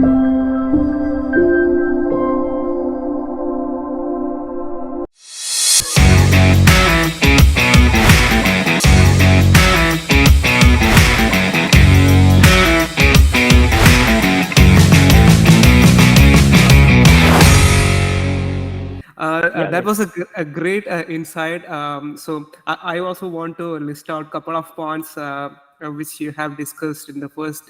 Yeah, That yeah. was a great insight. So I also want to list out a couple of points which you have discussed in the first,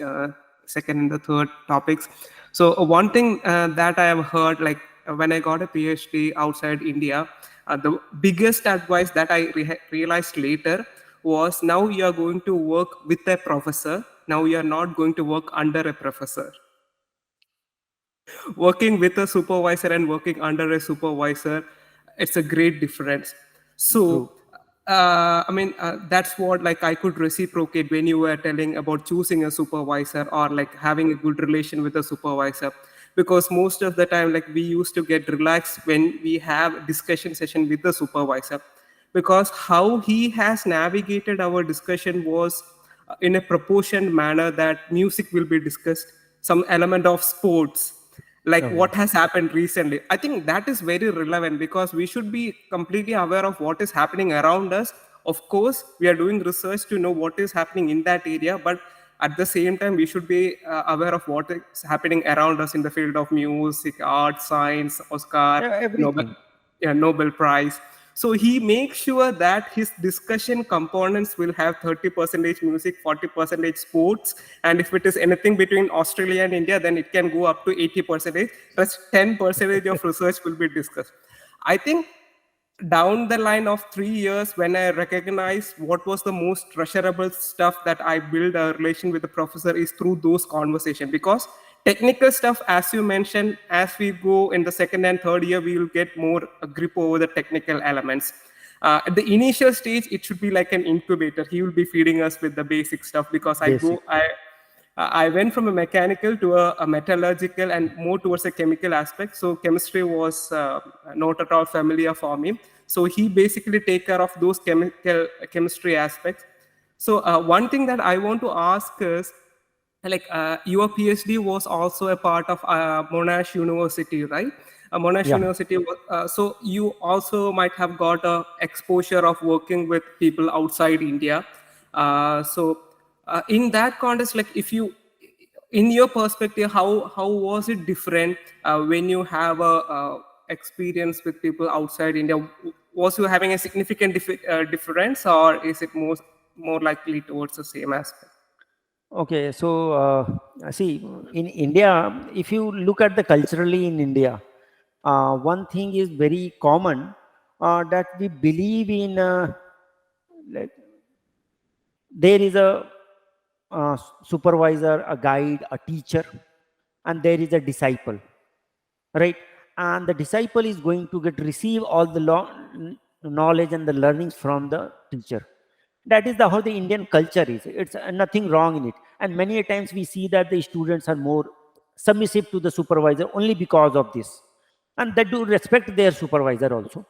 second, and the third topics. So one thing that I have heard, like when I got a PhD outside India, the biggest advice that I realized later was, now you are going to work with a professor. Now you are not going to work under a professor. Working with a supervisor and working under a supervisor, it's a great difference. True. So that's what, like, I could reciprocate when you were telling about choosing a supervisor or like having a good relation with a supervisor, because most of the time, like, we used to get relaxed when we have discussion session with the supervisor, because how he has navigated our discussion was in a proportioned manner, that music will be discussed, some element of sports, like Okay. what has happened recently. I think that is very relevant, because we should be completely aware of what is happening around us. Of course, we are doing research to know what is happening in that area, but at the same time, we should be aware of what is happening around us in the field of music, art, science, Oscar, Yeah, Nobel, everything. yeah, Nobel Prize. So he makes sure that his discussion components will have 30% music, 40% sports, and if it is anything between Australia and India, then it can go up to 80%. Rest 10% of research will be discussed. I think down the line of 3 years, when I recognize what was the most treasurable stuff that I build a relation with the professor, is through those conversations. Because technical stuff, as you mentioned, as we go in the second and third year, we will get more a grip over the technical elements. At the initial stage, it should be like an incubator. He will be feeding us with the basic stuff, because Basic. I went from a mechanical to a metallurgical and more towards a chemical aspect. So chemistry was not at all familiar for me. So he basically take care of those chemistry aspects. So one thing that I want to ask is, like, your PhD was also a part of Monash University, right? Monash Yeah. University. So you also might have got a exposure of working with people outside India. In that context, like, if you, in your perspective, how was it different when you have a experience with people outside India? Was you having a significant difference, or is it more likely towards the same aspect? Okay. So, see, in India, if you look at the culturally in India, one thing is very common, that we believe in, like, there is a supervisor, a guide, a teacher, and there is a disciple, right? And the disciple is going to get receive all the knowledge and the learnings from the teacher. That is how the Indian culture is. It's nothing wrong in it. And many a times we see that the students are more submissive to the supervisor only because of this, and they do respect their supervisor also,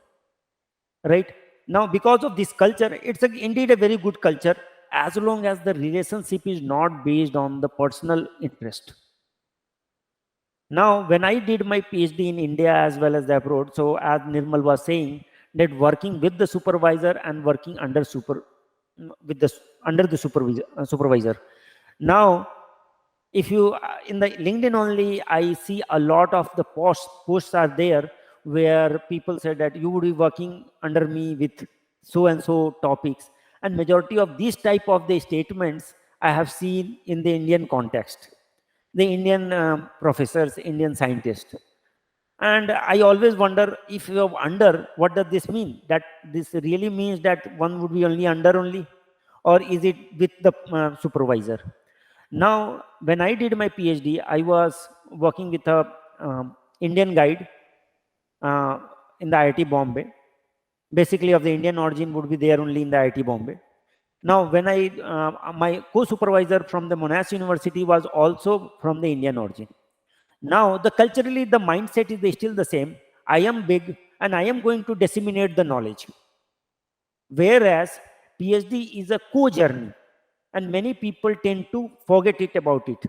right? Now, because of this culture, it's indeed a very good culture, as long as the relationship is not based on the personal interest. Now, when I did my PhD in India as well as abroad, so as Nirmal was saying, that working with the supervisor and working under with the under the supervisor. Now, if you in the LinkedIn only, I see a lot of the posts are there where people say that you would be working under me with so and so topics, and majority of these type of the statements I have seen in the Indian context, the Indian professors, Indian scientists. And I always wonder, if you are under, what does this mean? That this really means that one would be only under only, or is it with the supervisor? Now, when I did my PhD, I was working with a Indian guide uh, in the IIT Bombay. Basically, of the Indian origin would be there only in the IIT Bombay. Now, when my co-supervisor from the Monash University was also from the Indian origin. Now, the culturally, the mindset is still the same. I am big and I am going to disseminate the knowledge. Whereas PhD is a co-journey, and many people tend to forget it about it.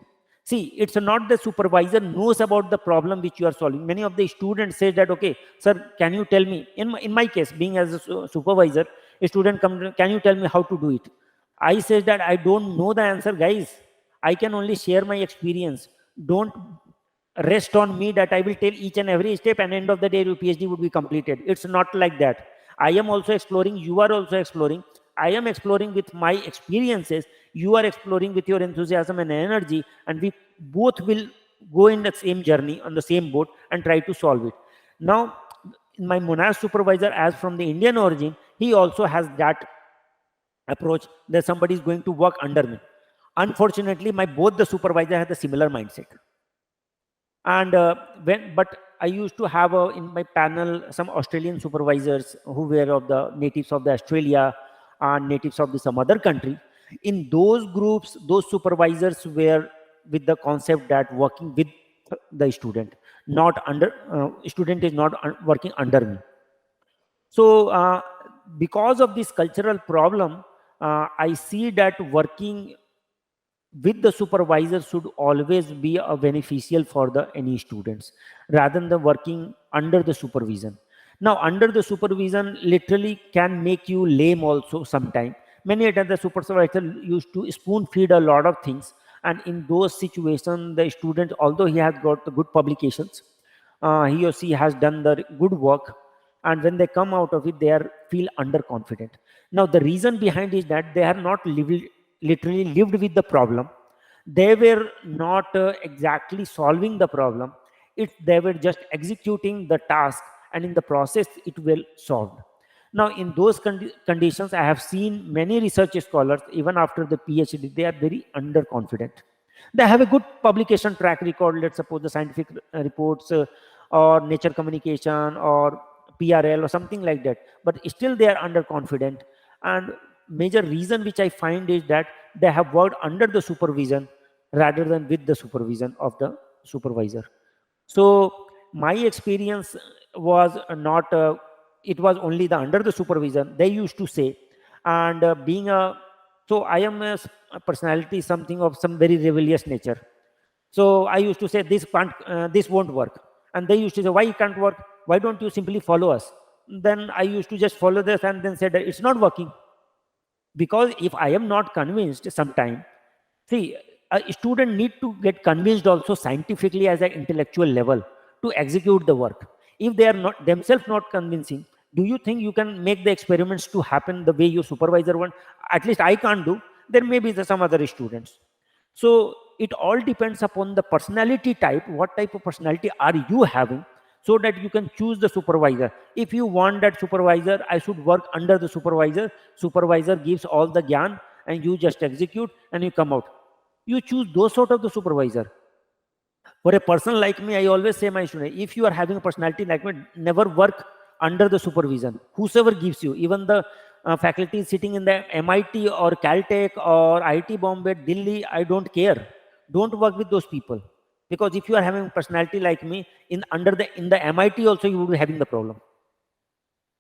See, it's not the supervisor knows about the problem which you are solving. Many of the students say that, okay, sir, can you tell me, in my case, being as a supervisor, a student comes, can you tell me how to do it? I say that I don't know the answer, guys. I can only share my experience. Don't rest on me that I will tell each and every step, and end of the day your PhD would be completed. It's not like that. I am also exploring, you are also exploring. I am exploring with my experiences, you are exploring with your enthusiasm and energy, and we both will go in the same journey on the same boat and try to solve it. Now, my monarch supervisor, as from the Indian origin, he also has that approach that somebody is going to work under me. Unfortunately, my both the supervisor had a similar mindset. And but I used to have in my panel some Australian supervisors who were of the natives of the Australia and natives of the some other country. In those groups, those supervisors were with the concept that working with the student, not under student is not working under me. So because of this cultural problem, I see that working with the supervisor should always be a beneficial for the any students rather than working under the supervision. Now, under the supervision literally can make you lame also sometime. Many a time the supervisor used to spoon feed a lot of things, and in those situations the student, although he has got the good publications, he or she has done the good work, and when they come out of it they are feel underconfident. Now the reason behind is that they have not literally lived with the problem. They were not exactly solving the problem. They were just executing the task, and in the process it will solved. Now in those conditions, I have seen many research scholars, even after the PhD, they are very underconfident. They have a good publication track record, let's suppose the scientific reports, or nature communication or PRL or something like that, but still they are underconfident. And major reason which I find is that they have worked under the supervision rather than with the supervision of the supervisor. So my experience was not it was only the under the supervision they used to say. And being a so I am a personality something of some very rebellious nature. So I used to say this can't this won't work, and they used to say, why it can't work, why don't you simply follow us? Then I used to just follow this and then said it's not working. Because if I am not convinced sometime, see, a student need to get convinced also scientifically as an intellectual level to execute the work. If they are not themselves not convincing, do you think you can make the experiments to happen the way your supervisor want? At least I can't do. There may be some other students. So it all depends upon the personality type. What type of personality are you having, so that you can choose the supervisor. If you want that supervisor, I should work under the supervisor. Supervisor gives all the gyan and you just execute and you come out. You choose those sort of the supervisor. For a person like me, I always say my student, if you are having a personality like me, never work under the supervision. Whosoever gives you, even the faculty sitting in the MIT or Caltech or IIT Bombay, Delhi, I don't care. Don't work with those people. Because if you are having a personality like me, in the MIT also you will be having the problem.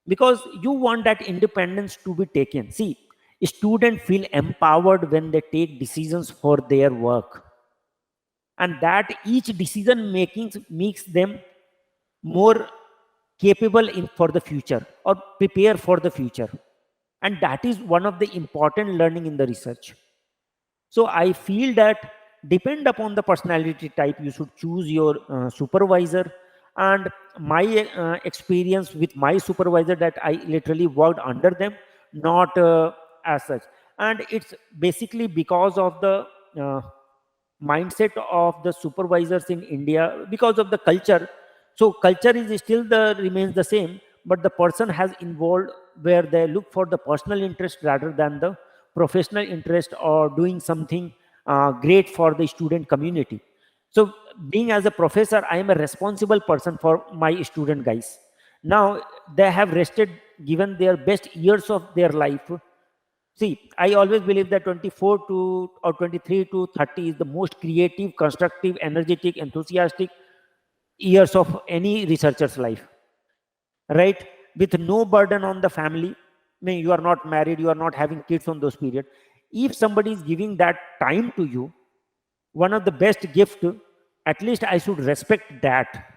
Because you want that independence to be taken. See, students feel empowered when they take decisions for their work, and that each decision making makes them more capable for the future or prepare for the future. And that is one of the important learning in the research. So I feel that depend upon the personality type, you should choose your supervisor. And my experience with my supervisor, that I literally worked under them, not as such. And it's basically because of the mindset of the supervisors in India, because of the culture. So culture is still remains the same, but the person has involved where they look for the personal interest rather than the professional interest or doing something great for the student community. So being as a professor, I am a responsible person for my student guys. Now they have rested, given their best years of their life. See, I always believe that 24 to or 23 to 30 is the most creative, constructive, energetic, enthusiastic years of any researcher's life, right? With no burden on the family. I mean, you are not married, you are not having kids on those period. If somebody is giving that time to you, one of the best gift, at least I should respect that.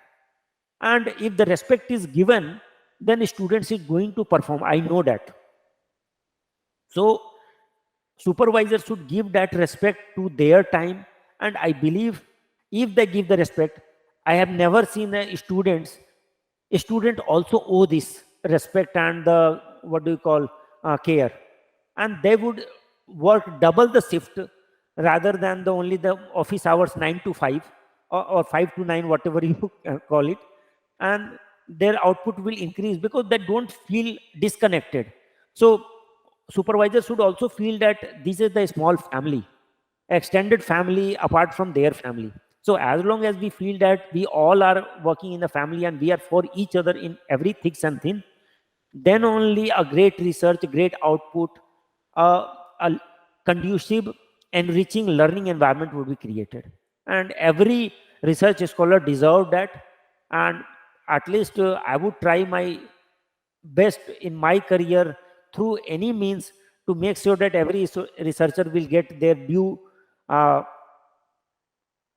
And if the respect is given, then students is going to perform, I know that. So supervisors should give that respect to their time. And I believe if they give the respect, I have never seen a student also owe this respect and the, what do you call, care. And they would work double the shift rather than the only the office hours 9 to 5, or 5 to 9, whatever you call it. And their output will increase because they don't feel disconnected. So supervisors should also feel that this is the small family, extended family apart from their family. So as long as we feel that we all are working in the family and we are for each other in every thick and thin, then only a great research, great output, a conducive, enriching learning environment would be created. And every research scholar deserves that. And at least I would try my best in my career through any means to make sure that every researcher will get their due uh,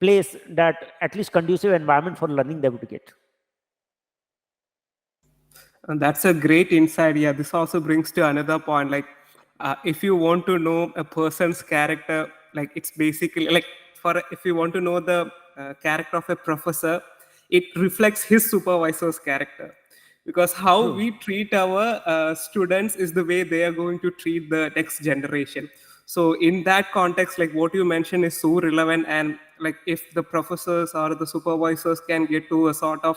place, that at least conducive environment for learning they would get. And that's a great insight. Yeah, this also brings to another point. Like, if you want to know a person's character, like it's basically like if you want to know the character of a professor, it reflects his supervisor's character. Because how True. we treat our students is the way they are going to treat the next generation. So in that context, like what you mentioned is so relevant. And like if the professors or the supervisors can get to a sort of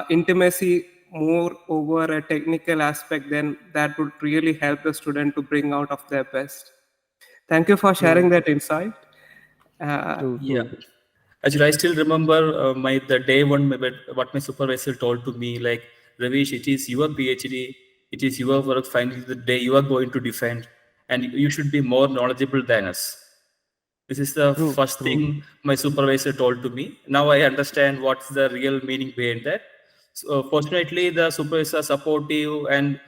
intimacy more over a technical aspect, then that would really help the student to bring out of their best. Thank you for sharing True. that insight. True. Yeah. True. Actually, I still remember my the day one what my supervisor told to me, like, Ravish, it is your PhD, it is your work. Finally, the day you are going to defend, and you should be more knowledgeable than us. This is the True. first True. thing my supervisor told to me. Now I understand what's the real meaning behind that. So fortunately, the supervisor are supportive, and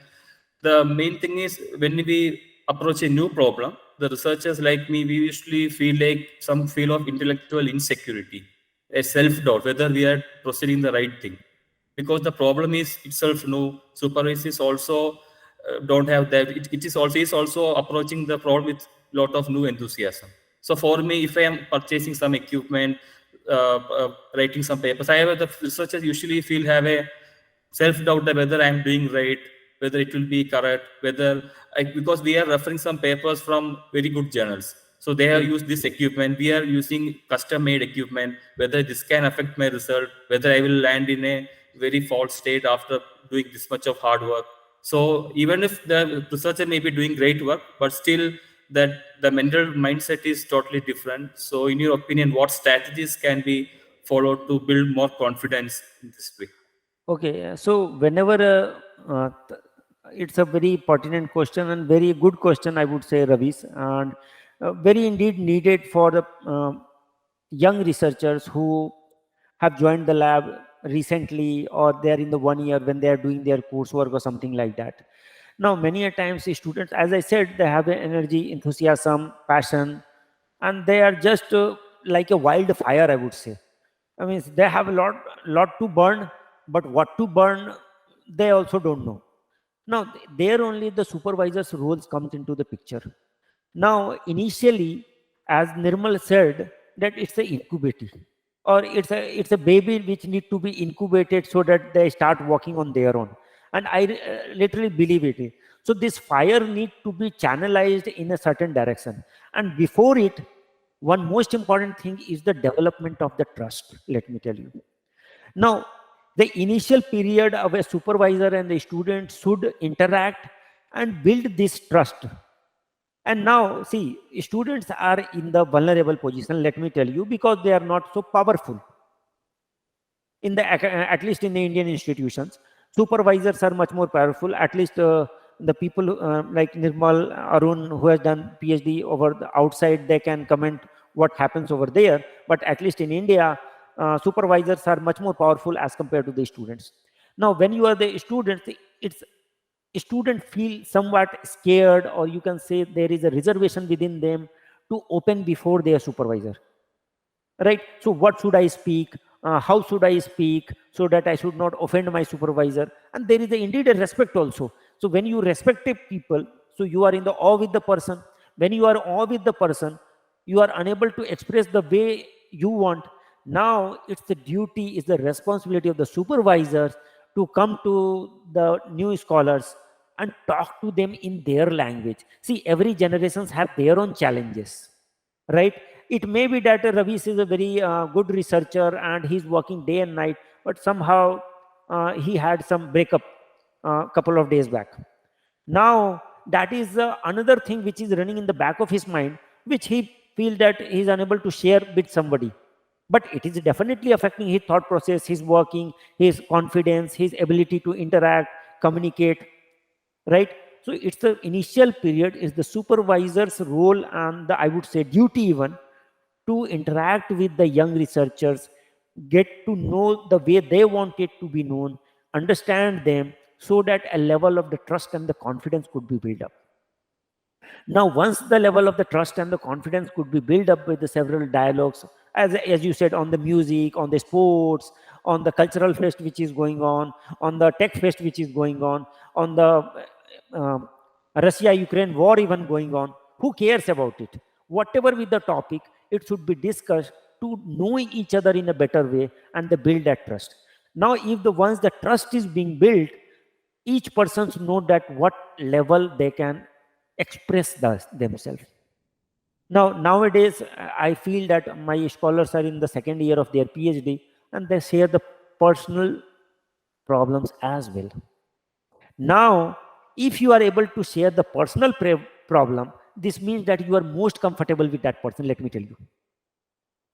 the main thing is when we approach a new problem, the researchers like me, we usually feel like some feel of intellectual insecurity, a self-doubt whether we are proceeding the right thing, because the problem is itself no supervisors also don't have that. It is also approaching the problem with lot of new enthusiasm. So for me, if I am purchasing some equipment, writing some papers, I have the researchers usually feel have a self-doubt that whether I'm doing right, whether it will be correct, because we are referring some papers from very good journals. So they have used this equipment. We are using custom-made equipment. Whether this can affect my result, whether I will land in a very false state after doing this much of hard work. So even if the researcher may be doing great work, but still that the mental mindset is totally different. So in your opinion, what strategies can be followed to build more confidence in this way? Okay, so whenever it's a very pertinent question and very good question, I would say, Ravis, and very indeed needed for the young researchers who have joined the lab recently, or they are in the 1 year when they are doing their coursework or something like that. Now, many a times the students, as I said, they have the energy, enthusiasm, passion, and they are just like a wildfire, I would say. I mean, they have a lot to burn, but what to burn, they also don't know. Now, there only the supervisor's roles comes into the picture. Now, initially, as Nirmal said, that it's a incubator, or it's a baby which need to be incubated so that they start walking on their own. And I literally believe it. So this fire need to be channelized in a certain direction. And before it, one most important thing is the development of the trust. Let me tell you. Now, the initial period of a supervisor and the student should interact and build this trust. And now, see, students are in the vulnerable position, let me tell you, because they are not so powerful. In the at least in the Indian institutions, supervisors are much more powerful. At least the people like Nirmal, Arun, who has done PhD over the outside, they can comment what happens over there. But at least in India, supervisors are much more powerful as compared to the students. Now, when you are the students, it's student feel somewhat scared, or you can say there is a reservation within them to open before their supervisor. right? So what should I speak? How should I speak so that I should not offend my supervisor? And there is indeed a respect also. So when you respect a people, so you are in the awe with the person. When you are awe with the person, you are unable to express the way you want. Now it's the duty, is the responsibility of the supervisors to come to the new scholars and talk to them in their language. See, every generations have their own challenges, right? It may be that Ravi is a very good researcher and he's working day and night, but somehow he had some breakup a couple of days back. Now that is another thing which is running in the back of his mind, which he feel that he is unable to share with somebody. But it is definitely affecting his thought process, his working, his confidence, his ability to interact, communicate, right? So it's the initial period is the supervisor's role and the, I would say, duty even to interact with the young researchers, get to know the way they want it to be known, understand them, so that a level of the trust and the confidence could be built up. Now, once the level of the trust and the confidence could be built up with the several dialogues, as you said, on the music, on the sports, on the cultural fest which is going on the tech fest which is going on the Russia-Ukraine war even going on, who cares about it? Whatever with the topic, it should be discussed to knowing each other in a better way and they build that trust. Now, if the once the trust is being built, each person know that what level they can express themselves. Now, nowadays, I feel that my scholars are in the second year of their PhD and they share the personal problems as well. Now, if you are able to share the personal problem, this means that you are most comfortable with that person, let me tell you.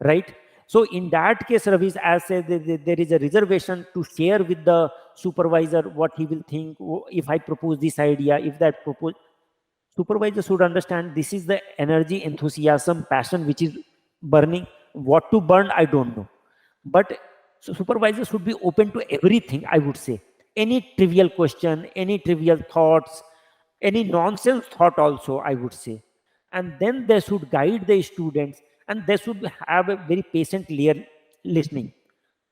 Right? So in that case, Ravi, as said, there is a reservation to share with the supervisor what he will think. If I propose this idea, if that propose, supervisor should understand this is the energy, enthusiasm, passion which is burning. What to burn, I don't know. But so supervisor should be open to everything, I would say. Any trivial question, any trivial thoughts, any nonsense thought also, I would say. And then they should guide the students and they should have a very patient listening.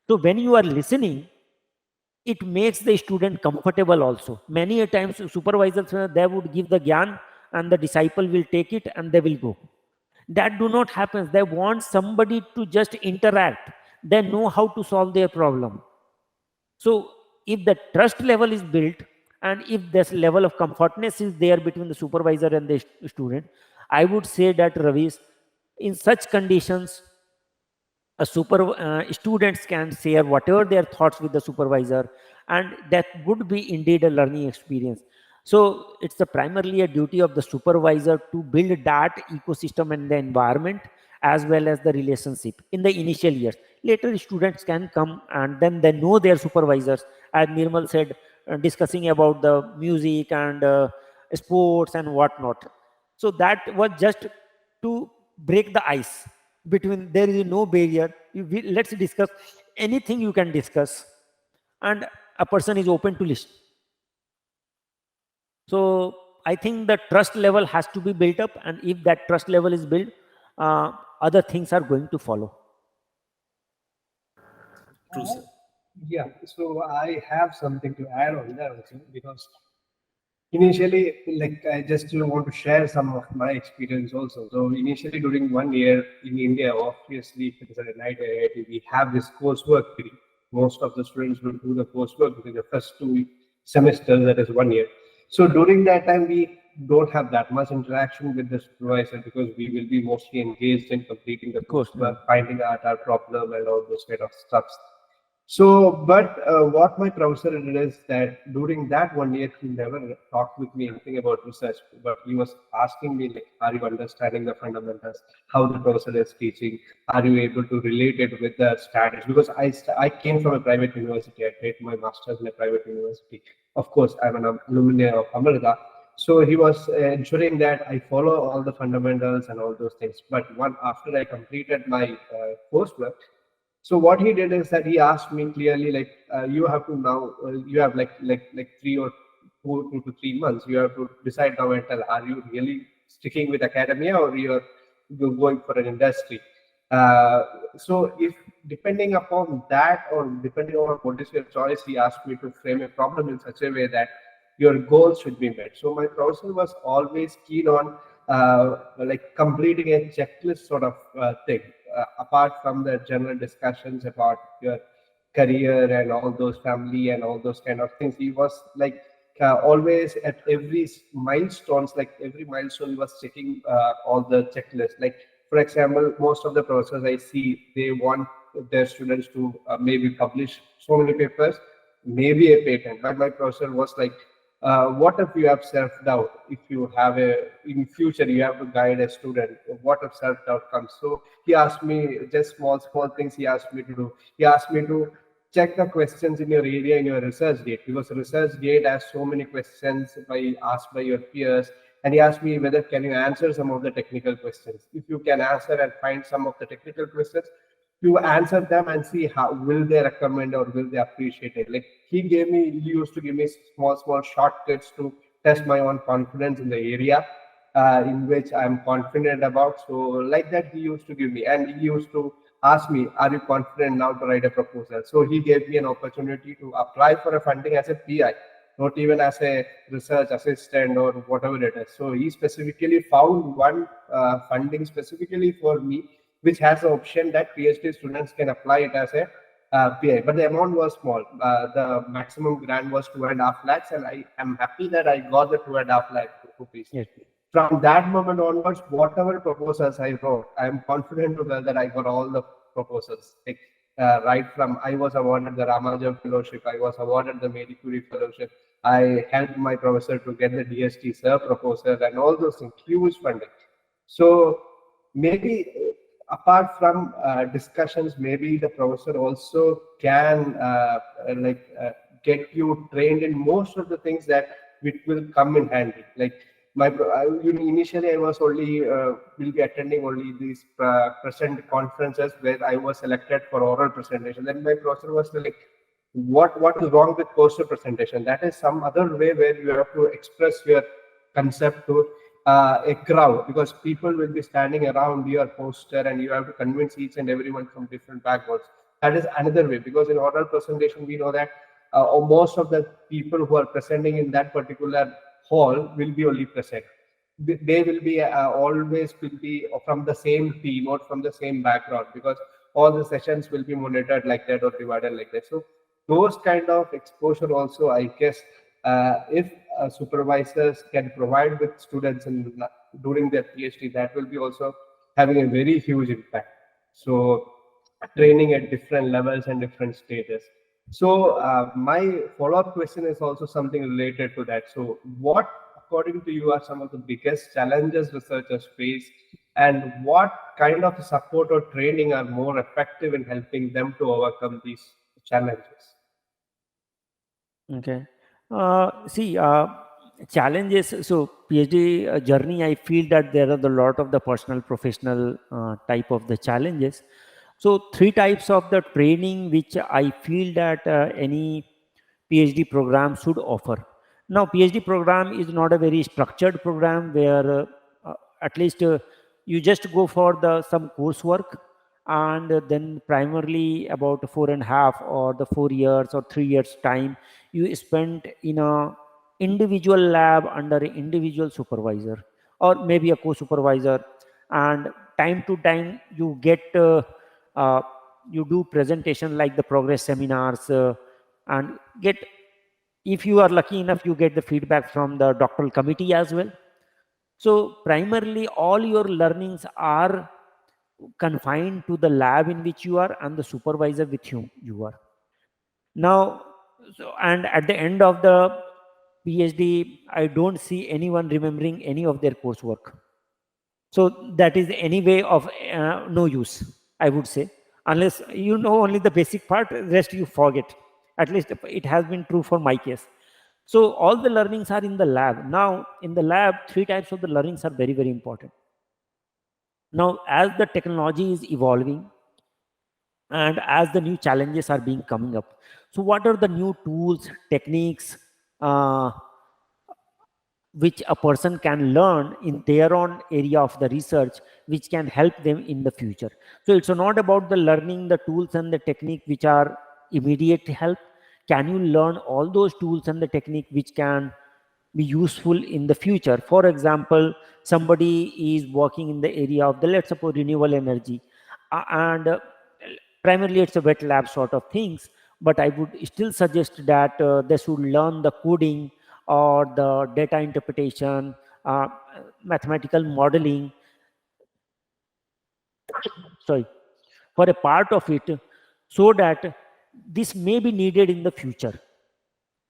So when you are listening, it makes the student comfortable also. Many a times supervisors, they would give the gyan and the disciple will take it and they will go. That do not happen. They want somebody to just interact. They know how to solve their problem. So if the trust level is built and if this level of comfortness is there between the supervisor and the student, I would say that Ravis, in such conditions, students can share whatever their thoughts with the supervisor, and that would be indeed a learning experience. So it's primarily a duty of the supervisor to build that ecosystem and the environment as well as the relationship in the initial years. Later students can come and then they know their supervisors, as Nirmal said, discussing about the music and sports and whatnot. So that was just to break the ice between, there is no barrier. Let's discuss anything you can discuss and a person is open to listen. So I think the trust level has to be built up, and if that trust level is built, other things are going to follow. True, sir. Yeah, so I have something to add on that also, because initially, like I just want to share some of my experience also. So initially during 1 year in India, obviously if it is at NIT, we have this coursework period. Most of the students will do the coursework within the first 2 semesters, that is 1 year. So during that time, we don't have that much interaction with the supervisor because we will be mostly engaged in completing the coursework, finding out our problem and all those kind of stuff. So, but what my professor did is that during that 1 year, he never talked with me anything about research, but he was asking me, like, are you understanding the fundamentals, how the professor is teaching, are you able to relate it with the standards? Because I came from a private university, I did my master's in a private university. Of course, I'm an alumni of Amrita. So he was ensuring that I follow all the fundamentals and all those things. But after I completed my coursework, so what he did is that he asked me clearly, like, you have to now, you have like 2 to 3 months. You have to decide now and tell, are you really sticking with academia or you're going for an industry? So if depending upon that or depending on what is your choice, he asked me to frame a problem in such a way that your goals should be met. So my professor was always keen on like completing a checklist sort of thing, apart from the general discussions about your career and all those family and all those kind of things. He was like always at every milestones, like every milestone he was checking all the checklists. Like for example, most of the professors I see, they want their students to maybe publish so many papers, maybe a patent. But my professor was like, what if you have self-doubt? If you have in future, you have to guide a student. What if self-doubt comes? So he asked me just small things he asked me to do. He asked me to check the questions in your area in your research gate, because research gate has so many questions asked by your peers. And he asked me whether can you answer some of the technical questions. If you can answer and find some of the technical questions, you answer them and see how will they recommend or will they appreciate it. Like he used to give me small shortcuts to test my own confidence in the area in which I'm confident about. So like that he used to give me, and he used to ask me, are you confident now to write a proposal? So he gave me an opportunity to apply for a funding as a PI, not even as a research assistant or whatever it is. So he specifically found one funding specifically for me, which has the option that PhD students can apply it as a PI. But the amount was small. The maximum grant was 2.5 lakhs, and I am happy that I got the 2.5 lakh rupees. Yes. From that moment onwards, whatever proposals I wrote, I am confident to that I got all the proposals. Like, right from I was awarded the Ramanujan Fellowship, I was awarded the Marie Curie Fellowship, I helped my professor to get the DST Sir proposal and all those things, huge funding. So maybe apart from discussions, maybe the professor also can get you trained in most of the things that which will come in handy. Like initially I was only will be attending only these present conferences where I was selected for oral presentation. Then my professor was like, what is wrong with poster presentation? That is some other way where you have to express your concept to a crowd, because people will be standing around your poster and you have to convince each and everyone from different backgrounds. That is another way, because in oral presentation we know that most of the people who are presenting in that particular hall will be only present. They will be always will be from the same team or from the same background, because all the sessions will be monitored like that or divided like that. So those kind of exposure also, I guess, if supervisors can provide with students during their PhD, that will be also having a very huge impact. So training at different levels and different stages. So my follow-up question is also something related to that. So what, according to you, are some of the biggest challenges researchers face, and what kind of support or training are more effective in helping them to overcome these challenges? Okay. See, challenges. So PhD journey, I feel that there are a lot of the personal, professional type of the challenges. So three types of the training which I feel that any PhD program should offer. Now, PhD program is not a very structured program where at least you just go for the some coursework, and then primarily about 4.5 or the 4 years or 3 years time you spend in a individual lab under an individual supervisor or maybe a co-supervisor, and time to time you get uh, you do presentation like the progress seminars, and get, if you are lucky enough, you get the feedback from the doctoral committee as well. So primarily all your learnings are confined to the lab in which you are and the supervisor with whom you are. Now, so, and at the end of the PhD, I don't see anyone remembering any of their coursework. So that is any way of no use, I would say, unless you know only the basic part, rest you forget. At least it has been true for my case. So all the learnings are in the lab. Now, in the lab, three types of the learnings are very, very important. Now, as the technology is evolving and as the new challenges are being coming up, so what are the new tools, techniques, uh, which a person can learn in their own area of the research, which can help them in the future. So it's not about the learning the tools and the technique which are immediate help. Can you learn all those tools and the technique which can be useful in the future? For example, somebody is working in the area of the, let's suppose, renewable energy, and primarily it's a wet lab sort of things, but I would still suggest that they should learn the coding or the data interpretation, mathematical modeling, sorry, for a part of it, so that this may be needed in the future.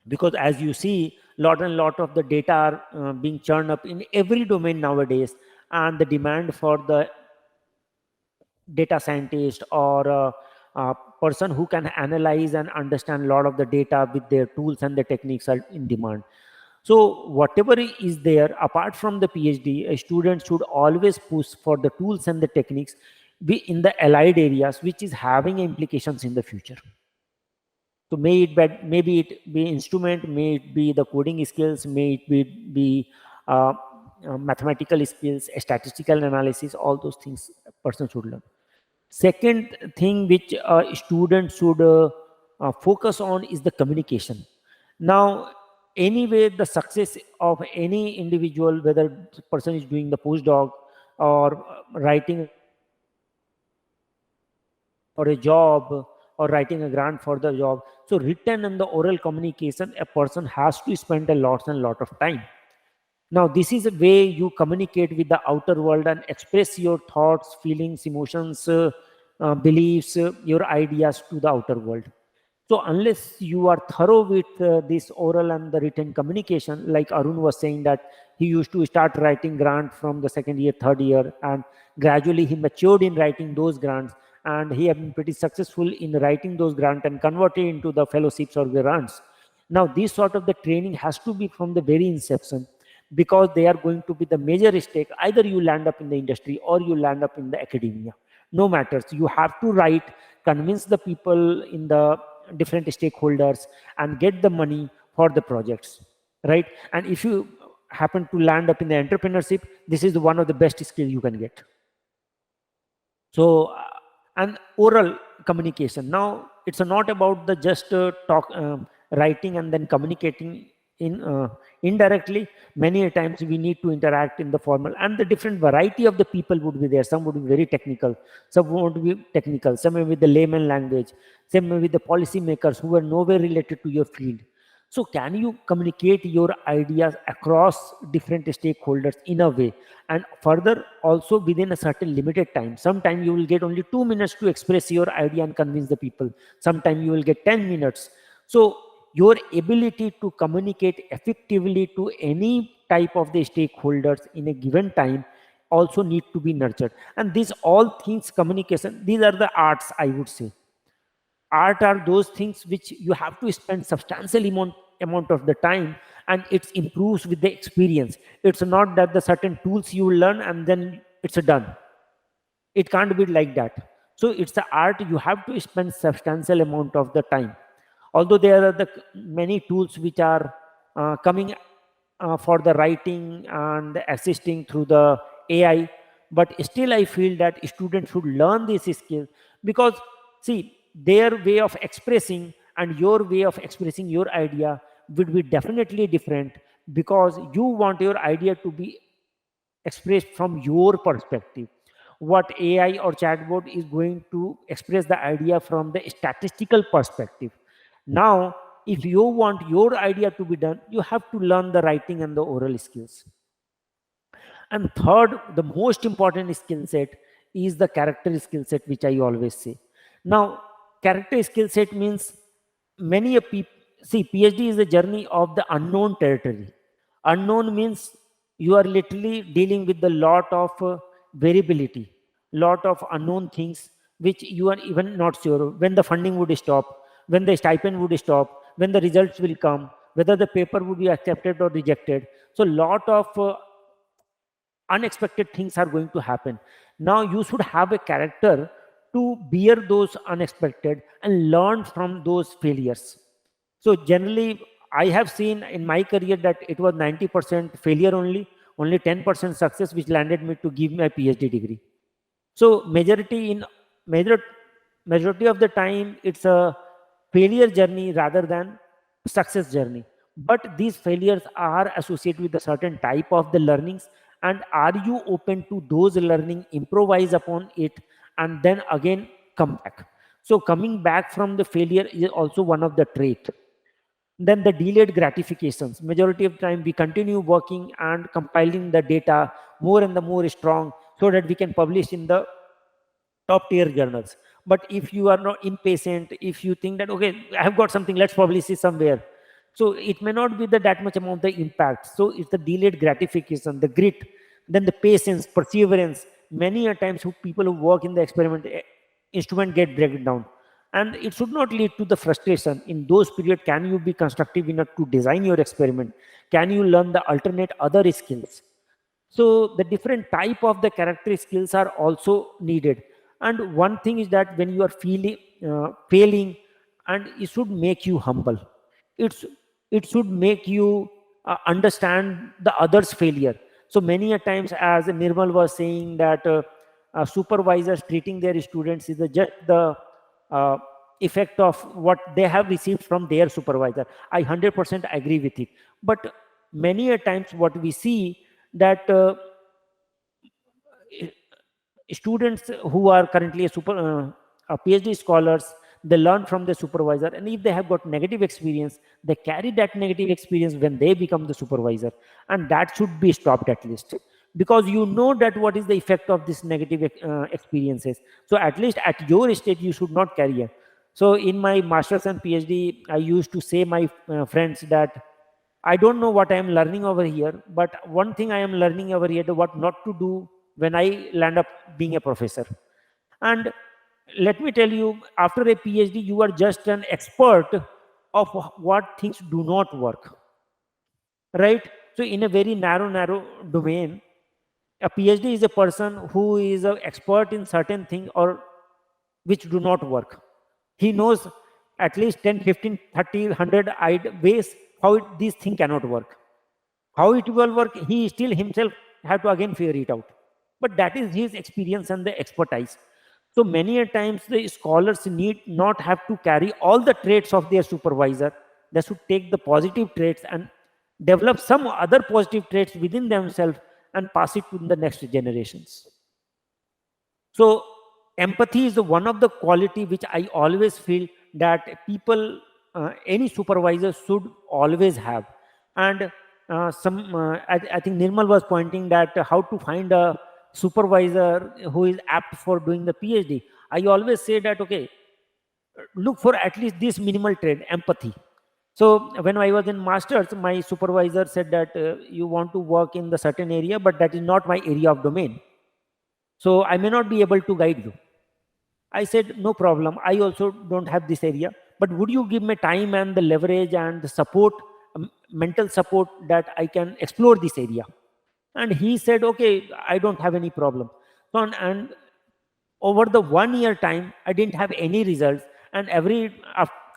Because as you see, lot and lot of the data are being churned up in every domain nowadays, and the demand for the data scientist or a person who can analyze and understand a lot of the data with their tools and the techniques are in demand. So whatever is there, apart from the PhD, a student should always push for the tools and the techniques be in the allied areas, which is having implications in the future. So maybe it be instrument, may it be the coding skills, may it be mathematical skills, statistical analysis, all those things a person should learn. Second thing which a student should focus on is the communication. Now, anyway, the success of any individual, whether the person is doing the postdoc or writing or a job or writing a grant for the job, so written and the oral communication, a person has to spend a lot and lot of time. Now, this is a way you communicate with the outer world and express your thoughts, feelings, emotions, beliefs, your ideas to the outer world. So unless you are thorough with this oral and the written communication, like Arun was saying that he used to start writing grant from the second year, third year, and gradually he matured in writing those grants, and he have been pretty successful in writing those grants and converted into the fellowships or grants. Now, this sort of the training has to be from the very inception, because they are going to be the major stake. Either you land up in the industry or you land up in the academia. No matters. You have to write, convince the people in the different stakeholders, and get the money for the projects, right? And if you happen to land up in the entrepreneurship, this is one of the best skills you can get. So, and oral communication. Now, it's not about the just writing and then communicating in indirectly. Many times we need to interact in the formal, and the different variety of the people would be there. Some would be very technical, some would be technical, some may be the layman language, some may be the policy makers who are nowhere related to your field. So can you communicate your ideas across different stakeholders in a way, and further also within a certain limited time? Sometime you will get only 2 minutes to express your idea and convince the people. Sometime you will get 10 minutes. So your ability to communicate effectively to any type of the stakeholders in a given time also need to be nurtured. And these all things, communication, these are the arts, I would say. Art are those things which you have to spend substantial amount of the time, and it improves with the experience. It's not that the certain tools you learn and then it's done. It can't be like that. So it's the art, you have to spend substantial amount of the time. Although there are the many tools which are coming for the writing and assisting through the AI, but still I feel that students should learn this skill, because see, their way of expressing and your way of expressing your idea would be definitely different, because you want your idea to be expressed from your perspective. What AI or chatbot is going to express the idea from the statistical perspective. Now, if you want your idea to be done, you have to learn the writing and the oral skills. And third, the most important skill set is the character skill set, which I always say. Now, character skill set means many a people see PhD is a journey of the unknown territory. Unknown means you are literally dealing with a lot of variability, lot of unknown things which you are even not sure when the funding would stop, when the stipend would stop, when the results will come, whether the paper would be accepted or rejected. So lot of unexpected things are going to happen. Now you should have a character to bear those unexpected and learn from those failures. So generally I have seen in my career that it was 90% failure only 10% success, which landed me to give my PhD degree. So major, majority of the time, it's a failure journey rather than success journey. But these failures are associated with a certain type of the learnings. And are you open to those learning, improvise upon it, and then again come back? So coming back from the failure is also one of the trait. Then the delayed gratifications. Majority of time we continue working and compiling the data more and the more strong so that we can publish in the top tier journals. But if you are not impatient, if you think that, okay, I have got something, let's publish it somewhere. So it may not be that much amount the impact. So it's the delayed gratification, the grit, then the patience, perseverance. Many a times people who work in the experiment instrument get break down. And it should not lead to the frustration. In those periods, can you be constructive enough to design your experiment? Can you learn the alternate other skills? So the different type of the character skills are also needed. And one thing is that when you are failing, and it should make you humble. It's, it should make you understand the other's failure. So many a times, as Nirmal was saying, that supervisors treating their students is just the uh, effect of what they have received from their supervisor. I 100% agree with it. But many a times what we see that students who are currently PhD scholars, they learn from the supervisor, and if they have got negative experience, they carry that negative experience when they become the supervisor, and that should be stopped at least, because you know that what is the effect of this negative experiences. So at least at your stage you should not carry it. So in my master's and PhD, I used to say my friends that I don't know what I am learning over here, but one thing I am learning over here, what not to do when I land up being a professor. And let me tell you, after a PhD, you are just an expert of what things do not work, right? So in a very narrow domain, a PhD is a person who is an expert in certain thing or which do not work. He knows at least 10, 15, 30, 100 ways how this thing cannot work. How it will work, he still himself have to again figure it out. But that is his experience and the expertise. So many a times the scholars need not have to carry all the traits of their supervisor. They should take the positive traits and develop some other positive traits within themselves and pass it to the next generations. So empathy is one of the quality which I always feel that people, any supervisor should always have. And I think Nirmal was pointing that how to find a supervisor who is apt for doing the PhD. I always say that, okay, look for at least this minimal trait, empathy. So when I was in masters, my supervisor said that you want to work in the certain area, but that is not my area of domain. So I may not be able to guide you. I said, no problem. I also don't have this area, but would you give me time and the leverage and the support, mental support, that I can explore this area? And he said, okay, I don't have any problem. So, and over the 1 year time, I didn't have any results. And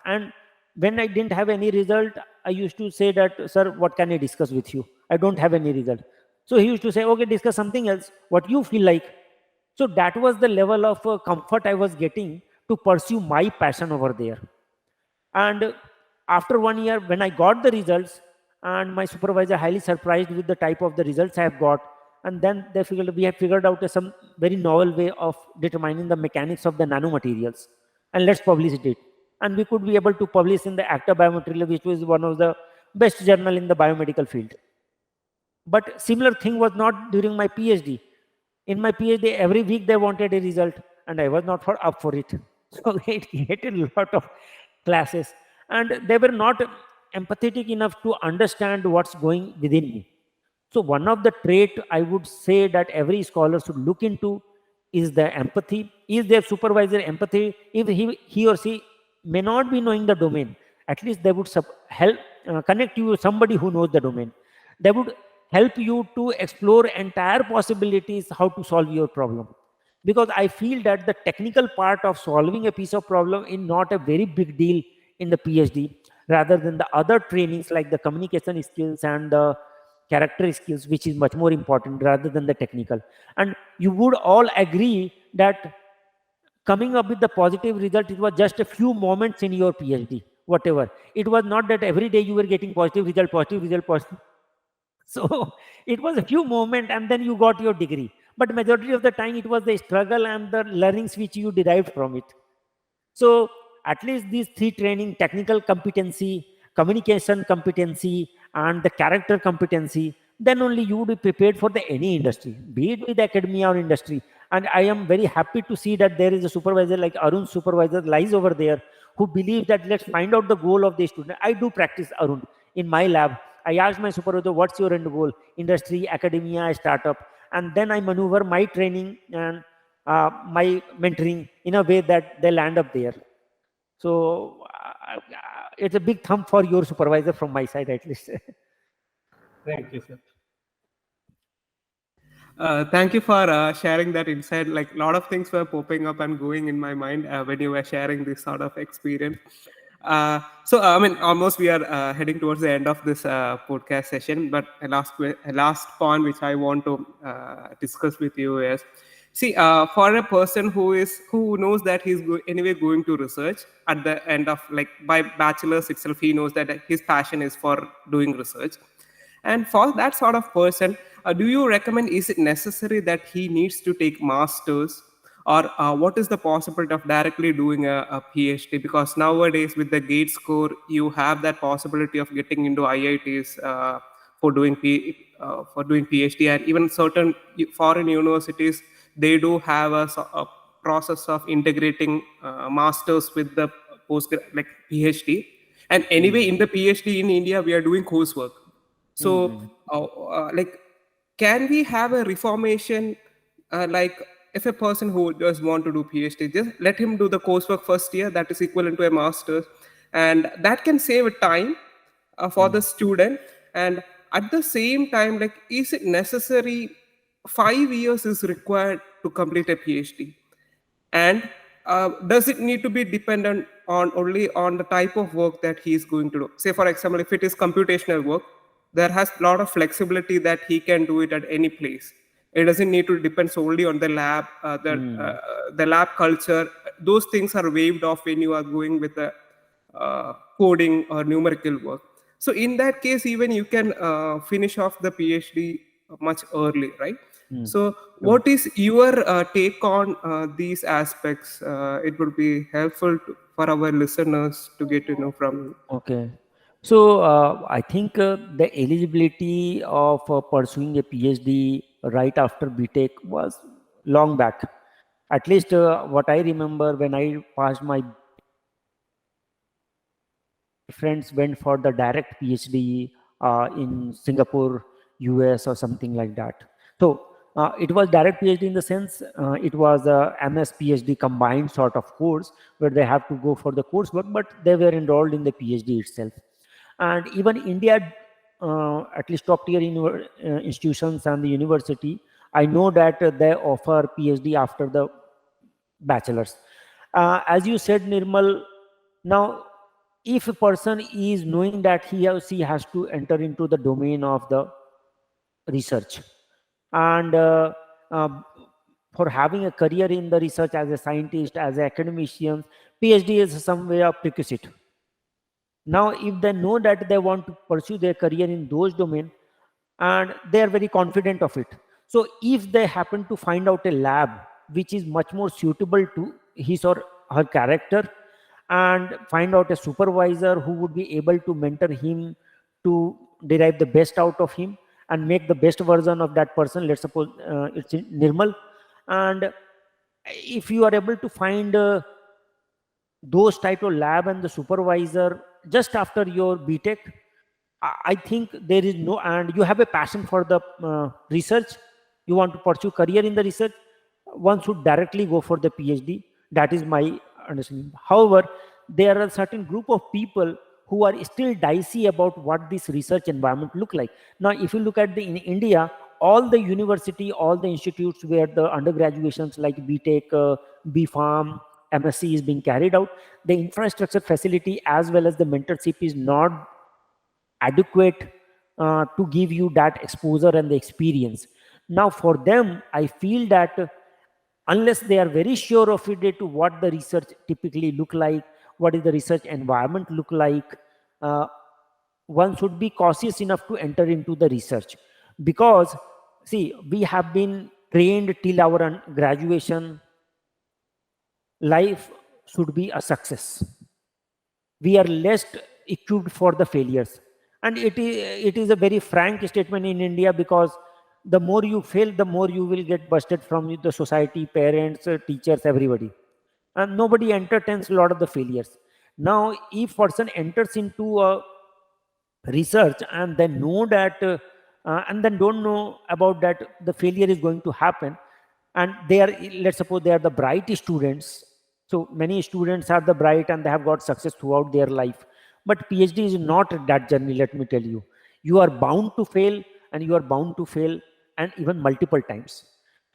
and when I didn't have any result, I used to say that, sir, what can I discuss with you? I don't have any result. So he used to say, okay, discuss something else, what you feel like. So that was the level of comfort I was getting to pursue my passion over there. And after 1 year, when I got the results, and my supervisor highly surprised with the type of the results I have got, and then we have figured out some very novel way of determining the mechanics of the nanomaterials, and let's publish it. And we could be able to publish in the Acta Biomaterial, which was one of the best journal in the biomedical field. But similar thing was not during my PhD. In my PhD, every week they wanted a result, and I was not up for it. So it created a lot of classes, and they were not empathetic enough to understand what's going within me. So one of the trait I would say that every scholar should look into is the empathy. Is their supervisor empathy? If he or she may not be knowing the domain, at least they would help connect you with somebody who knows the domain. They would help you to explore entire possibilities how to solve your problem. Because I feel that the technical part of solving a piece of problem is not a very big deal in the PhD. rather than the other trainings like the communication skills and the character skills, which is much more important rather than the technical. And you would all agree that coming up with the positive result, it was just a few moments in your PhD, whatever. It was not that every day you were getting positive result, positive result, positive. So it was a few moments and then you got your degree. But majority of the time it was the struggle and the learnings which you derived from it. So at least these three training, technical competency, communication competency, and the character competency, then only you would be prepared for the any industry, be it with academia or industry. And I am very happy to see that there is a supervisor like Arun supervisor lies over there who believes that let's find out the goal of the student. I do practice Arun in my lab. I ask my supervisor, what's your end goal? Industry, academia, startup. And then I maneuver my training and my mentoring in a way that they land up there. So it's a big thumb for your supervisor from my side, at least. Thank you, sir. Thank you for sharing that insight. Like a lot of things were popping up and going in my mind when you were sharing this sort of experience. I mean, almost we are heading towards the end of this podcast session. But a last point which I want to discuss with you is, see, for a person who knows that he's anyway going to research at the end of like by bachelor's itself, he knows that his passion is for doing research. And for that sort of person, do you recommend, is it necessary that he needs to take masters, or what is the possibility of directly doing a PhD? Because nowadays with the GATE score, you have that possibility of getting into IITs for doing PhD, and even certain foreign universities, they do have a process of integrating masters with the like PhD. And anyway, in the PhD in India, we are doing coursework. So, like, can we have a reformation? Like, if a person who does want to do PhD, just let him do the coursework first year, that is equivalent to a master's, and that can save time for the student. And at the same time, like, is it necessary? 5 years is required to complete a PhD, and does it need to be dependent on only on the type of work that he is going to do? Say, for example, if it is computational work, there has a lot of flexibility that he can do it at any place. It doesn't need to depend solely on the lab, the lab culture. Those things are waived off when you are going with the coding or numerical work. So in that case, even you can finish off the PhD much early, right? So what is your take on these aspects? It would be helpful for our listeners to get to know from you. Okay. So I think the eligibility of pursuing a PhD right after BTech was long back. At least what I remember when I passed my friends went for the direct PhD in Singapore, US, or something like that. So it was direct PhD in the sense it was a MS PhD combined sort of course where they have to go for the coursework, but they were enrolled in the PhD itself. And even India, at least top tier institutions and the university, I know that they offer PhD after the bachelor's. As you said, Nirmal, now if a person is knowing that he or she has to enter into the domain of the research, and for having a career in the research as a scientist, as an academician, PhD is some way a prerequisite. Now, if they know that they want to pursue their career in those domains and they are very confident of it, so if they happen to find out a lab which is much more suitable to his or her character, and find out a supervisor who would be able to mentor him to derive the best out of him and make the best version of that person, let's suppose it's Nirmal, and if you are able to find those type of lab and the supervisor just after your BTech, I think there is no, and you have a passion for the research, you want to pursue career in the research, one should directly go for the PhD. That is my understanding. However, there are a certain group of people who are still dicey about what this research environment look like. Now, if you look at in India, all the university, all the institutes where the undergraduations like BTech, BPharm, MSc is being carried out, the infrastructure facility as well as the mentorship is not adequate to give you that exposure and the experience. Now for them, I feel that unless they are very sure of it, to what the research typically look like, what is the research environment look like, one should be cautious enough to enter into the research. Because see, we have been trained till our graduation, life should be a success. We are less equipped for the failures. And it is a very frank statement in India, because the more you fail, the more you will get busted from the society, parents, teachers, everybody. And nobody entertains a lot of the failures. Now, if person enters into a research and then know that and then don't know about that the failure is going to happen, and they are, let's suppose they are the bright students. So many students are the bright and they have got success throughout their life, but PhD is not that journey. Let me tell you, you are bound to fail, and you are bound to fail, and even multiple times.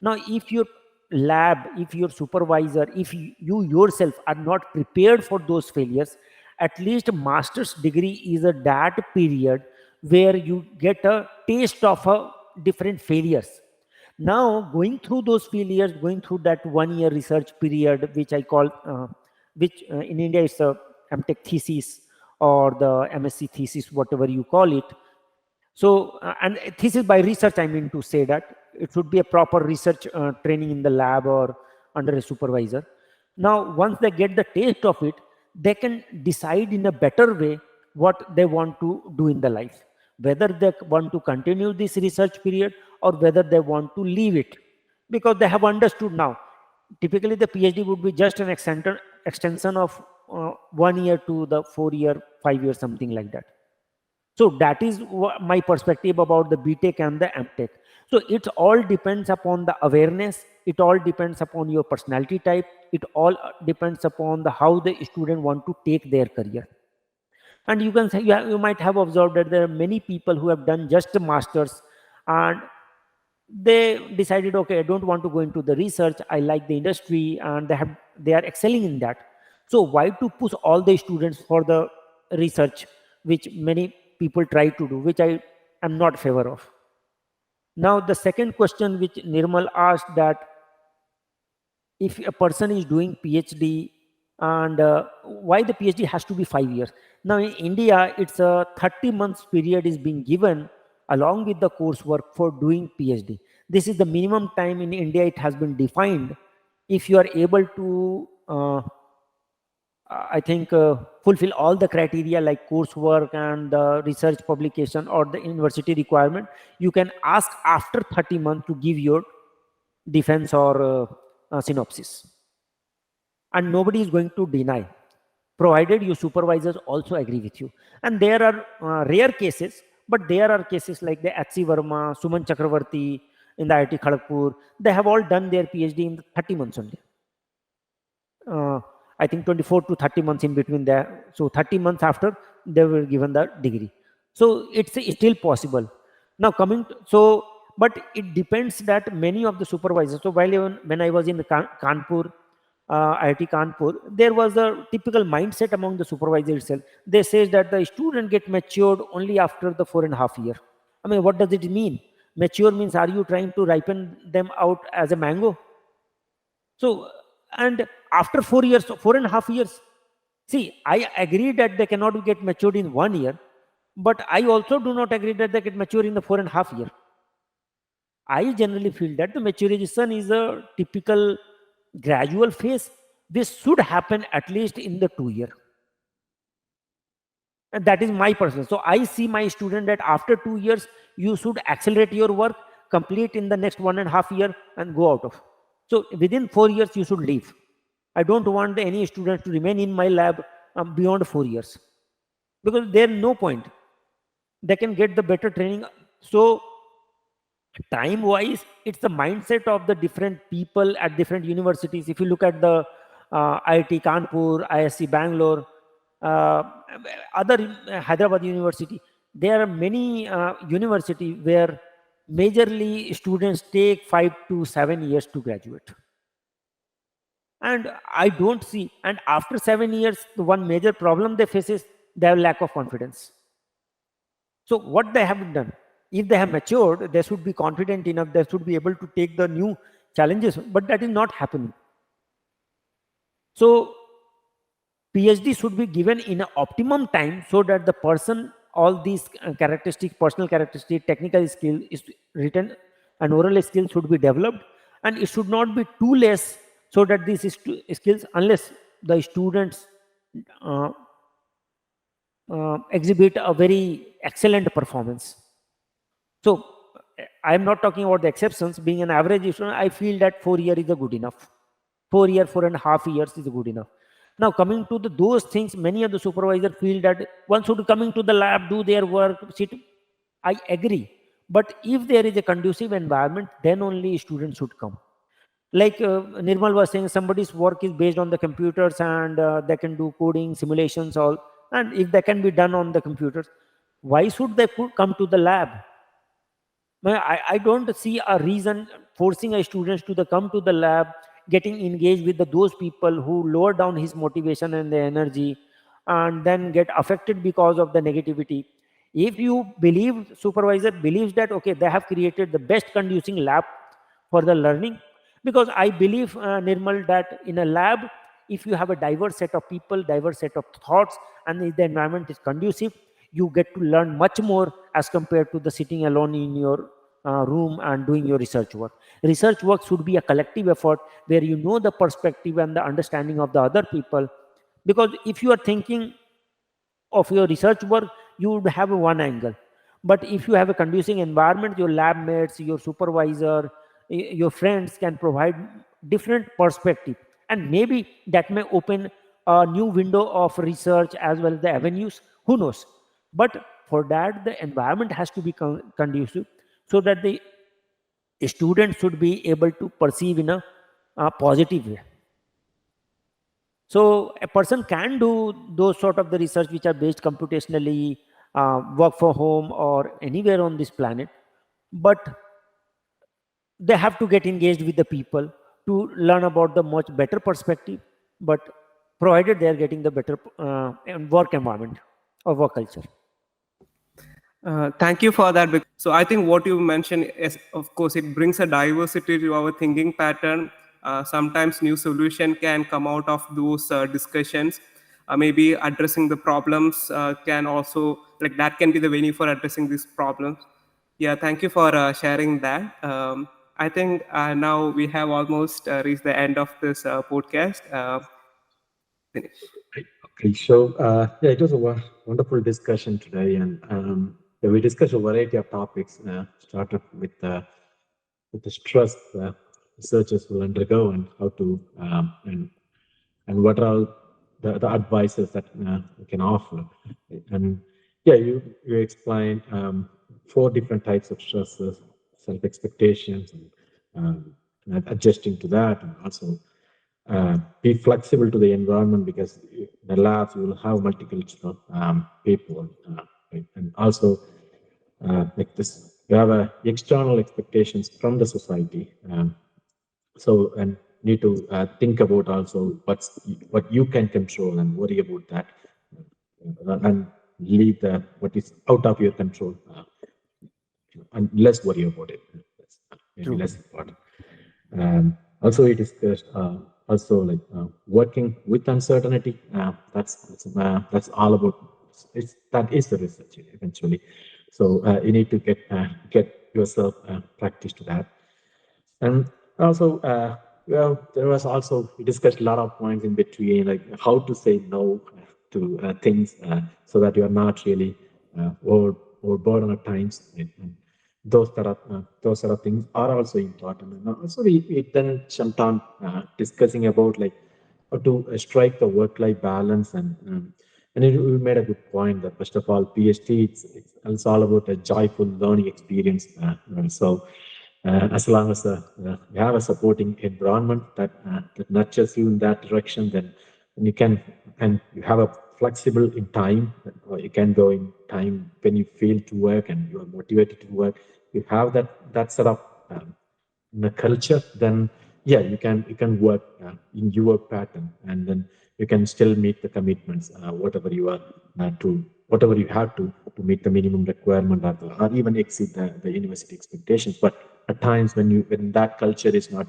Now if your lab, if your supervisor, if you yourself are not prepared for those failures, at least master's degree is a that period where you get a taste of a different failures. Now going through those failures, going through that 1 year research period, which I call which in India is a MTech thesis or the MSc thesis, whatever you call it. So and thesis by research, I mean to say that it should be a proper research training in the lab or under a supervisor. Now once they get the taste of it, they can decide in a better way what they want to do in the life, whether they want to continue this research period or whether they want to leave it, because they have understood now. Typically the PhD would be just an extension of 1 year to the 4 year, 5 year, something like that. So that is my perspective about the BTech and the MTech. So it all depends upon the awareness. It all depends upon your personality type. It all depends upon the how the student want to take their career. And you can say, you might have observed that there are many people who have done just a master's and they decided, okay, I don't want to go into the research. I like the industry, and they are excelling in that. So why to push all the students for the research, which many people try to do, which I am not favor of. Now the second question which Nirmal asked, that if a person is doing PhD and why the PhD has to be 5 years. Now in India, it's a 30 months period is being given along with the coursework for doing PhD. This is the minimum time in India. It has been defined. If you are able to I think fulfill all the criteria like coursework and the research publication or the university requirement, you can ask after 30 months to give your defense or synopsis. And nobody is going to deny, provided your supervisors also agree with you. And there are rare cases, but there are cases like the H.C. Verma, Suman Chakravarti in the IIT Kharagpur. They have all done their PhD in 30 months only. I think 24 to 30 months in between there. So 30 months after they were given the degree. So it's still possible. Now coming to, so, but it depends that many of the supervisors. So while even when I was in the Kanpur, IIT Kanpur, there was a typical mindset among the supervisors itself. They say that the student get matured only after the 4.5 years. I mean, what does it mean? Mature means, are you trying to ripen them out as a mango? So, and after 4 years, 4.5 years, see, I agree that they cannot get matured in 1 year, but I also do not agree that they get mature in the 4.5 years. I generally feel that the maturation is a typical gradual phase. This should happen at least in the 2 year. And that is my personal. So I see my student that after 2 years, you should accelerate your work, complete in the next 1.5 year and go out of. So within 4 years, you should leave. I don't want any student to remain in my lab beyond 4 years, because there is no point. They can get the better training. So time wise, it's the mindset of the different people at different universities. If you look at the IIT Kanpur, ISC Bangalore, other Hyderabad University, there are many universities where majorly students take 5 to 7 years to graduate. And I don't see, and after 7 years, the one major problem they face is they have lack of confidence. So what they have done, if they have matured, they should be confident enough, they should be able to take the new challenges, but that is not happening. So PhD should be given in an optimum time so that the person, all these characteristics, personal characteristics, technical skill is written, and oral skill should be developed, and it should not be too less so that these skills, unless the students uh, exhibit a very excellent performance. So I am not talking about the exceptions. Being an average student, I feel that 4 years is a good enough. 4 year, 4.5 years is good enough. Now coming to those things, many of the supervisors feel that one should coming to the lab, do their work, sit. I agree. But if there is a conducive environment, then only students should come. Like Nirmal was saying, somebody's work is based on the computers and they can do coding, simulations, all. And if they can be done on the computers, why should they come to the lab? I don't see a reason forcing a students to come to the lab, getting engaged with those people who lower down his motivation and the energy, and then get affected because of the negativity. If you believe, supervisor believes that, okay, they have created the best conducing lab for the learning, because I believe, Nirmal, that in a lab, if you have a diverse set of people, diverse set of thoughts, and if the environment is conducive, you get to learn much more as compared to the sitting alone in your room and doing your research work. Research work should be a collective effort where you know the perspective and the understanding of the other people. Because if you are thinking of your research work, you would have one angle. But if you have a conducive environment, your lab mates, your supervisor, your friends can provide different perspective, and maybe that may open a new window of research as well as the avenues, who knows. But for that, the environment has to be conducive so that the student should be able to perceive in a positive way. So a person can do those sort of the research which are based computationally, work from home or anywhere on this planet, but they have to get engaged with the people to learn about the much better perspective, but provided they are getting the better work environment or work culture. Thank you for that. So I think what you mentioned is, of course, it brings a diversity to our thinking pattern. Sometimes new solution can come out of those discussions. Maybe addressing the problems can also, like that can be the venue for addressing these problems. Yeah, thank you for sharing that. I think now we have almost reached the end of this podcast. Finish. Okay, so yeah, it was a wonderful discussion today, and yeah, we discussed a variety of topics. Started with the stress researchers will undergo, and how to and what are all the advices that we can offer. And yeah, you explained 4 different types of stresses: self expectations, and adjusting to that, and also be flexible to the environment, because in the labs you will have multicultural people, right? And also like this, you have external expectations from the society. So and need to think about also what you can control and worry about that, and leave the what is out of your control, and less worry about it. That's maybe True. less important. Also, we discussed also like working with uncertainty. That's all about. That is the research eventually. So you need to get yourself practice to that. And also, well, there was also, we discussed a lot of points in between, like how to say no to things, so that you are not really overburdened at times. And those sort of things are also important. And also, we then jumped on discussing about like how to strike the work-life balance, and we made a good point that first of all, PhD it's all about a joyful learning experience. So as long as you have a supporting environment that nurtures you in that direction, then you can, and you have a flexible in time, or you can go in time when you feel to work and you are motivated to work. You have that sort of the culture, then yeah, you can work in your pattern, and then you can still meet the commitments, whatever you are whatever you have to meet the minimum requirement, or even exceed the university expectations. But at times when that culture is not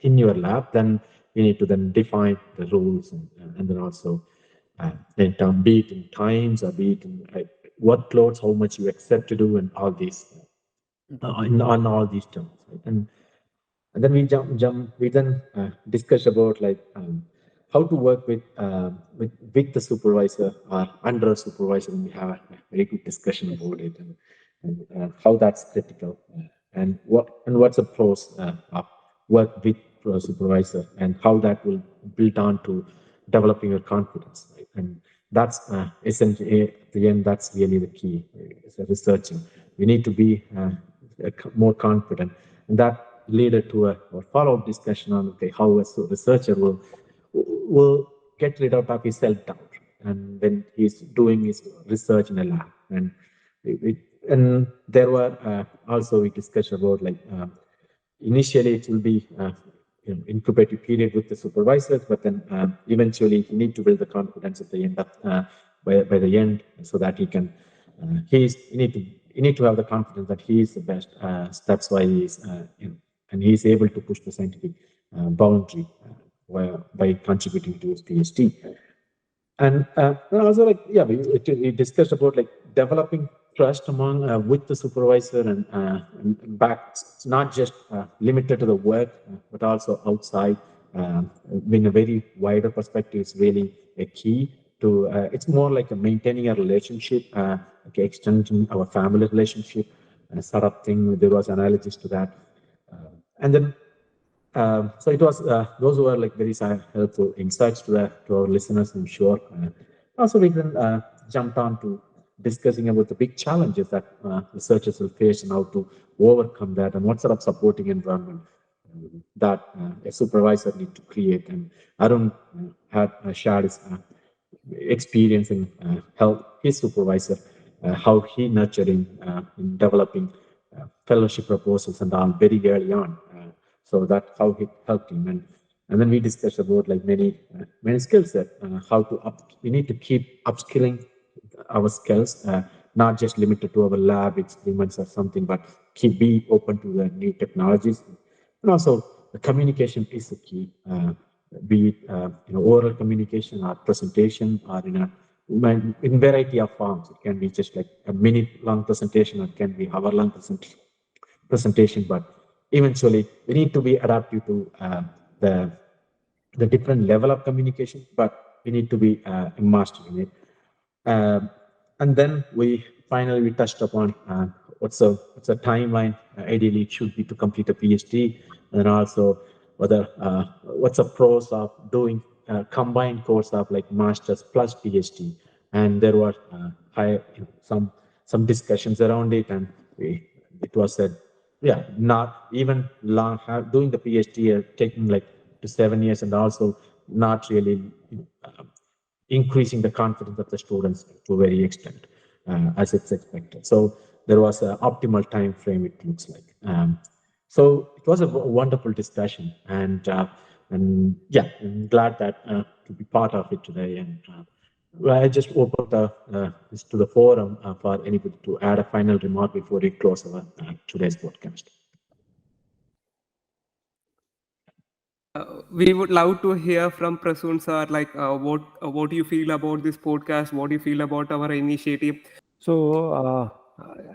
in your lab, then you need to then define the rules, and then also in term, be it in times or be it in workloads, how much you accept to do, and all these on all these terms. Right? And then we then discuss about like how to work with the supervisor or under a supervisor, and we have a very good discussion about it, and how that's critical, and what's the pros of work with a supervisor, and how that will build on to developing your confidence, right? And that's essentially at the end, that's really the key. As a researcher, we need to be more confident, and that lead to a follow-up discussion on okay, how a researcher will get rid of his self-doubt, and when he's doing his research in a lab. And and there were also we discussed about like initially it will be incubative period with the supervisors, but then eventually you need to build the confidence at the end of by the end, so that he can you need to have the confidence that he is the best. That's why he's and he's able to push the scientific boundary by contributing to his PhD. And also like we discussed about like developing trust among with the supervisor, and back, it's not just limited to the work, but also outside. In a very wider perspective, is really a key to. It's more like a maintaining a relationship, like extending our family relationship, sort of thing. There was analogies to that, and then so it was those were like very helpful insights to our listeners, I'm sure. Also, we then jumped on to discussing about the big challenges that researchers will face and how to overcome that, and what sort of supporting environment that a supervisor need to create. And Arun had shared his experience in help his supervisor, how he nurtured in developing fellowship proposals and all very early on. So that's how it helped him. And then we discussed about like many skills that how to we need to keep upskilling our skills, not just limited to our lab experiments or something, but be open to the new technologies. And also the communication is the key, be it oral communication or presentation, or in variety of forms. It can be just like a minute-long presentation, or it can be hour-long presentation, but eventually we need to be adaptive to the different level of communication, but we need to be immersed in it. And then we touched upon what's a timeline. Ideally, it should be to complete a PhD, and also whether what's the pros of doing a combined course of like masters plus PhD. And there were some discussions around it, and it was said, yeah, not even long doing the PhD taking like to 7 years, and also not really increasing the confidence of the students to a very extent as it's expected. So there was an optimal time frame, it looks like. So it was a wonderful discussion, and yeah, I'm glad that to be part of it today. And I just opened this to the forum for anybody to add a final remark before we close our today's podcast. We would love to hear from Prasoon sir, like what do you feel about this podcast? What do you feel about our initiative? So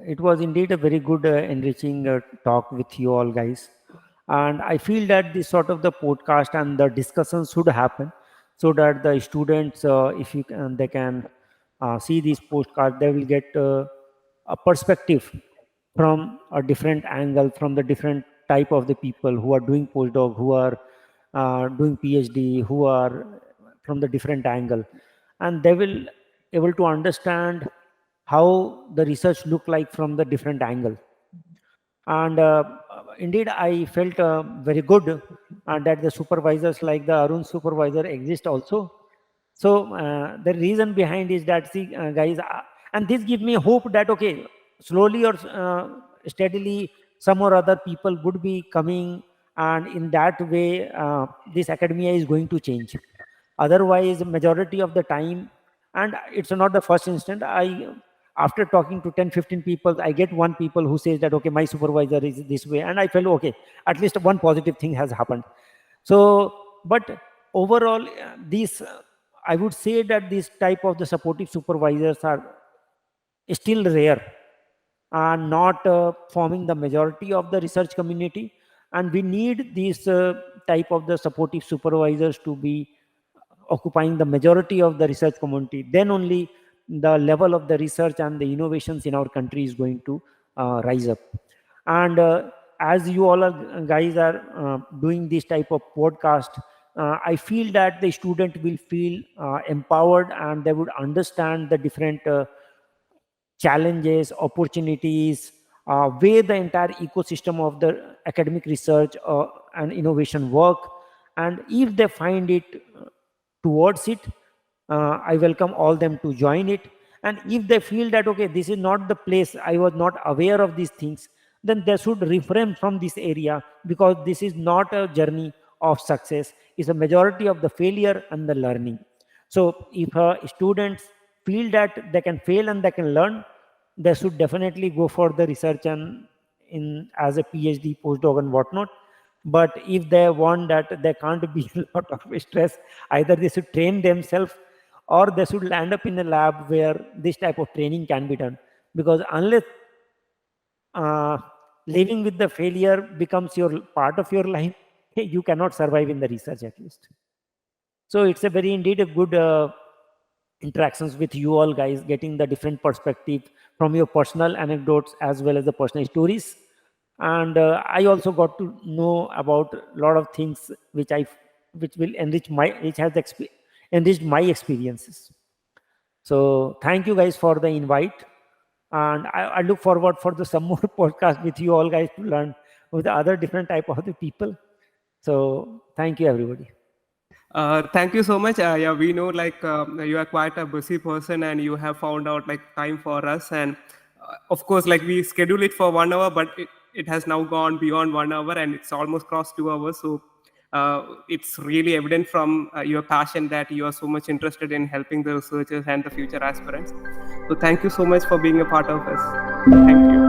it was indeed a very good, enriching talk with you all guys. And I feel that this sort of the podcast and the discussion should happen, so that the students, if you can, they can see these postcards, they will get a perspective from a different angle, from the different type of the people who are doing postdoc, who are doing PhD, who are from the different angle, and they will able to understand how the research look like from the different angle. And indeed I felt very good that the supervisors like the Arun supervisor exist also. So the reason behind is that, see, guys, and this gives me hope that okay, slowly or steadily some or other people would be coming and in that way this academia is going to change. Otherwise, majority of the time, and it's not the first instant, after talking to 10-15 people, I get one people who says that, okay, my supervisor is this way, and I felt, okay, at least one positive thing has happened. So, but overall, I would say that this type of the supportive supervisors are still rare, are not forming the majority of the research community, and we need these type of the supportive supervisors to be occupying the majority of the research community. Then only the level of the research and the innovations in our country is going to rise up. And as you all are, guys are doing this type of podcast, I feel that the student will feel empowered, and they would understand the different challenges, opportunities, where the entire ecosystem of the academic research and innovation work. And if they find it towards it, I welcome all them to join it. And if they feel that, okay, this is not the place, I was not aware of these things, then they should refrain from this area, because this is not a journey of success. It's a majority of the failure and the learning. So if students feel that they can fail and they can learn, they should definitely go for the research and in as a PhD, postdoc and whatnot. But if they want that they can't be a lot of stress, either they should train themselves, or they should land up in a lab where this type of training can be done. Because unless uh, living with the failure becomes your part of your life, you cannot survive in the research at least. So it's a very indeed a good interactions with you all guys, getting the different perspective from your personal anecdotes as well as the personal stories. And I also got to know about a lot of things which will enrich enriched my experiences. So thank you guys for the invite, and I look forward for some more podcast with you all guys to learn with the other different type of the people. So thank you everybody. Thank you so much. Yeah, we know you are quite a busy person, and you have found out time for us. And of course, we schedule it for 1 hour, but it has now gone beyond 1 hour, and it's almost crossed 2 hours. So it's really evident from your passion that you are so much interested in helping the researchers and the future aspirants. So thank you so much for being a part of us. Thank you.